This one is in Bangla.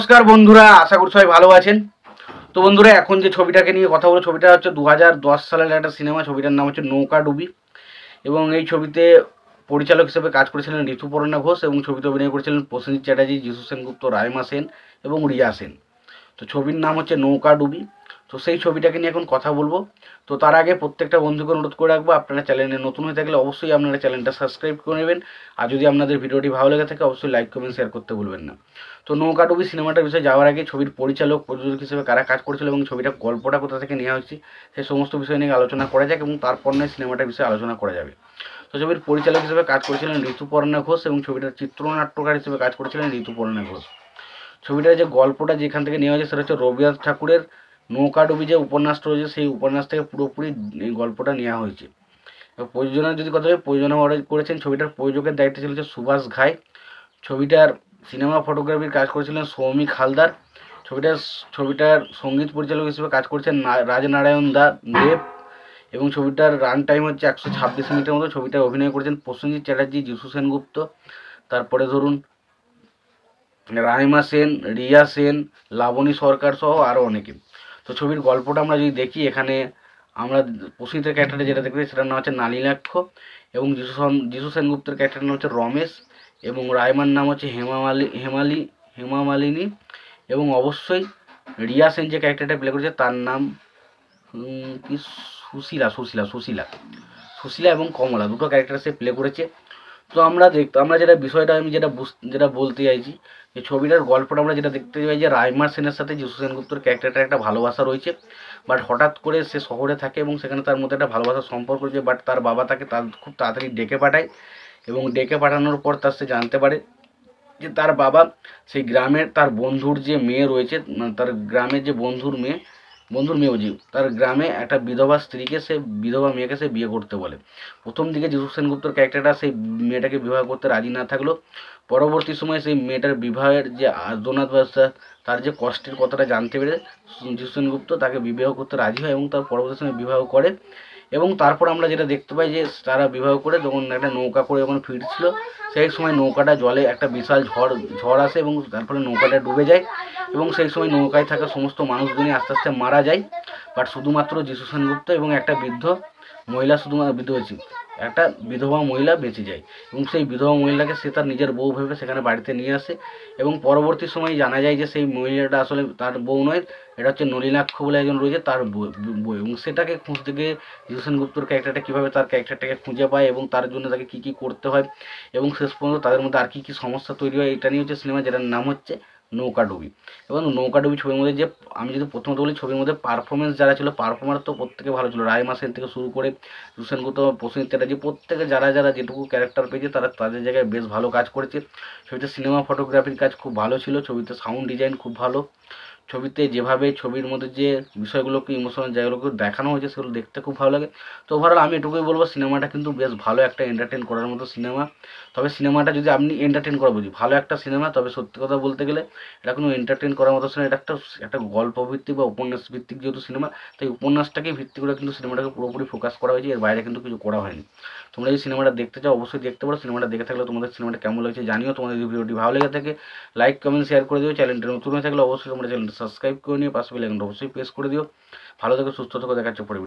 নমস্কার বন্ধুরা, আশা করি সবাই ভালো আছেন। তো বন্ধুরা, এখন যে ছবিটাকে নিয়ে কথা বলবো, ছবিটা হচ্ছে 2010 সালের একটা সিনেমা। ছবিটার নাম হচ্ছে নৌকাডুবি। এবং এই ছবিতে পরিচালক হিসেবে কাজ করেছিলেন ঋতুপর্ণা ঘোষ, এবং ছবিতে অভিনয় করেছিলেন প্রসেনজিৎ চ্যাটার্জি, যিশু সেনগুপ্ত, রাইমা সেন এবং রিয়া সেন। তো ছবির নাম হচ্ছে নৌকাডুবি। তো সেই ছবিটাকে নিয়ে এখন কথা বলবো। তো তার আগে প্রত্যেকটা বন্ধুকে অনুরোধ করে রাখবো, আপনারা চ্যানেলে নতুন হয়ে থাকলে অবশ্যই আপনারা চ্যানেলটা সাবস্ক্রাইব করে নেবেন। আর যদি আপনাদের ভিডিওটি ভালো লেগে থাকে অবশ্যই লাইক কমেন্ট শেয়ার করতে ভুলবেন না। তো নৌকাডুবি সিনেমাটার বিষয়ে যাওয়ার আগে ছবির পরিচালক প্রযোজক হিসেবে কারা কাজ করেছিল এবং ছবিটা গল্পটা কোথা থেকে নেওয়া হয়েছে সেই সমস্ত বিষয় নিয়ে আলোচনা করা যাক, এবং তারপর নয় সিনেমাটার বিষয়ে আলোচনা করা যাবে। তো ছবির পরিচালক হিসেবে কাজ করেছিলেন ঋতুপর্ণা ঘোষ, এবং ছবিটার চিত্রনাট্যকার হিসেবে কাজ করেছিলেন ঋতুপর্ণা ঘোষ। ছবিটার যে গল্পটা যেখান থেকে নেওয়া হয়েছে সেটা হচ্ছে রবীন্দ্রনাথ ঠাকুরের নৌকাডুবি যে উপন্যাসটা রয়েছে সেই উপন্যাস থেকে পুরোপুরি এই গল্পটা নেওয়া হয়েছে। প্রযোজনার যদি কথা হয়, প্রযোজনা করেছেন, ছবিটার প্রযোজকের দায়িত্বে ছিল হচ্ছে সুভাষ ঘাই। ছবিটার সিনেমা ফটোগ্রাফির কাজ করেছিলেন সৌমিক হালদার। ছবিটার সঙ্গীত পরিচালক হিসেবে কাজ করেছেন রাজনারায়ণ দেব। এবং ছবিটার রান টাইম হচ্ছে 126 মিনিটের মতো। ছবিটায় অভিনয় করেছেন প্রসেনজিৎ চ্যাটার্জি, যিশু সেনগুপ্ত, তারপরে ধরুন রাইমা সেন, রিয়া সেন, লাবণী সরকার সহ আরও অনেকে। তো ছবির গল্পটা আমরা যদি দেখি, এখানে আমরা প্রসেনজিতের ক্যারেক্টারে যেটা দেখতে পাই সেটার নাম হচ্ছে নালিনাক্ষ, এবং যিশু সেনগুপ্তের ক্যারেক্টারের নাম হচ্ছে রমেশ, এবং রাইমার নাম হচ্ছে হেমামালিনী, এবং অবশ্যই রিয়া সেন যে ক্যারেক্টারটা প্লে করেছে তার নাম কি সুশীলা এবং কমলা, দুটো ক্যারেক্টার সে প্লে করেছে। তো আমরা যেটা বিষয়টা আমি যেটা বলতে চাইছি, যে ছবিটার গল্পটা আমরা যেটা দেখতে পাই যে রাইমা সেনের সাথে যিশু সেনগুপ্তর ক্যারেক্টারটা একটা ভালোবাসা রয়েছে। বাট হঠাৎ করে সে শহরে থাকে এবং সেখানে তার মধ্যে একটা ভালোবাসার সম্পর্ক রয়েছে। বাট তার বাবা তাকে খুব তাড়াতাড়ি ডেকে পাঠায়, এবং ডেকে পাঠানোর পর সে জানতে পারে যে তার বাবা সেই গ্রামের তার বন্ধুর যে মেয়ে রয়েছে, তার গ্রামের যে বন্ধুর মেয়ে তার গ্রামে একটা বিধবা স্ত্রীকে, সে বিধবা মেয়েকে সে বিয়ে করতে বলে। প্রথম দিকে যিশু সেনগুপ্তর ক্যারেক্টারটা সেই মেয়েটাকে বিবাহ করতে রাজি না থাকলেও পরবর্তী সময়ে সেই মেয়েটার বিবাহের যে আর্তনাদ বা তার যে কষ্টের কথাটা জানতে পেরে যিশু সেনগুপ্ত তাকে বিবাহ করতে রাজি হয় এবং তার পরবর্তী সময় বিবাহ করে। এবং তারপর আমরা যেটা দেখতে পাই যে তারা বিবাহ করে যখন একটা নৌকা করে যখন ফিরছিল, সেই সময় নৌকাটা জলে একটা বিশাল ঝড় আসে এবং তার ফলে নৌকাটা ডুবে যায়, এবং সেই সময় নৌকায় থাকা সমস্ত মানুষজনই আস্তে আস্তে মারা যায়। বাট শুধুমাত্র যিশু সেনগুপ্ত এবং একটা একটা বিধবা মহিলা বেঁচে যায়, এবং সেই বিধবা মহিলাকে সে তার নিজের বউ ভেবে সেখানে বাড়িতে নিয়ে আসে। এবং পরবর্তী সময় জানা যায় যে সেই মহিলাটা আসলে তার বউ নয়, এটা হচ্ছে নলিনাক্ষ বলে একজন রয়েছে তার বউ। এবং সেটাকে খুঁজতে গিয়ে যিশু সেনগুপ্তর ক্যারেক্টারটা কীভাবে তার ক্যারেক্টারটাকে খুঁজে পায় এবং তার জন্য তাকে কী কী করতে হয়, এবং শেষ পর্যন্ত তাদের মধ্যে আর কী কী সমস্যা তৈরি হয়, এটা নিয়ে হচ্ছে সিনেমা, যেটার নাম হচ্ছে নৌকাডুবি। এবং নৌকাডুবি ছবির মধ্যে যে আমি যদি প্রথমত বলি, ছবির মধ্যে পারফরমেন্স যারা ছিল, পারফর্মার তো প্রত্যেকে ভালো ছিল। রাইমা সেন থেকে শুরু করে যিশু সেনগুপ্ত, প্রসেনজিৎ চ্যাটার্জি, প্রত্যেকে যারা যেটুকু ক্যারেক্টার পেয়েছে তারা তাদের জায়গায় বেশ ভালো কাজ করেছে। ছবিতে সিনেমা ফটোগ্রাফির কাজ খুব ভালো ছিল, ছবিতে সাউন্ড ডিজাইন খুব ভালো, ছবিতে যেভাবে ছবির মধ্যে যে বিষয়গুলোকে ইমোশনাল জায়গাগুলোকে দেখানো হয়েছে সেগুলো দেখতে খুব ভালো লাগে। তো ওভারঅল আমি এটুকুই বলবো, সিনেমাটা কিন্তু বেশ ভালো একটা এন্টারটেন করার মতো সিনেমা। তবে সিনেমাটা যদি আপনি এন্টারটেন করা বুঝি, ভালো একটা সিনেমা, তবে সত্যি কথা বলতে গেলে এটা কোনো এন্টারটেন করার মতো সিনেমা, এটা একটা গল্প ভিত্তিক বা উপন্যাস ভিত্তিক যেহেতু সিনেমা, তাই উপন্যাসটাকে ভিত্তি করে কিন্তু সিনেমাটাকে পুরোপুরি ফোকাস করা হয়েছে, এর বাইরে কিন্তু কিছু করা হয়নি। তোমরা যদি সিনেমাটা দেখতে চাও অবশ্যই দেখতে পারো। সিনেমাটা দেখে থাকলে তোমাদের সিনেমাটা কেমন লাগছে জানিও। তোমাদের যদি ভিডিওটি ভালো লেগে থাকে লাইক কমেন্ট শেয়ার করে দিও। চ্যানেলটা নতুন হয়ে থাকলে অবশ্যই তোমরা চ্যানেলটা সাবস্ক্রাইব করে নিও, পাশে বেল আইকনটা অবশ্যই প্রেস করে দিও। ভালো থেকো, সুস্থ থেকো, দেখাচ্ছে পরে।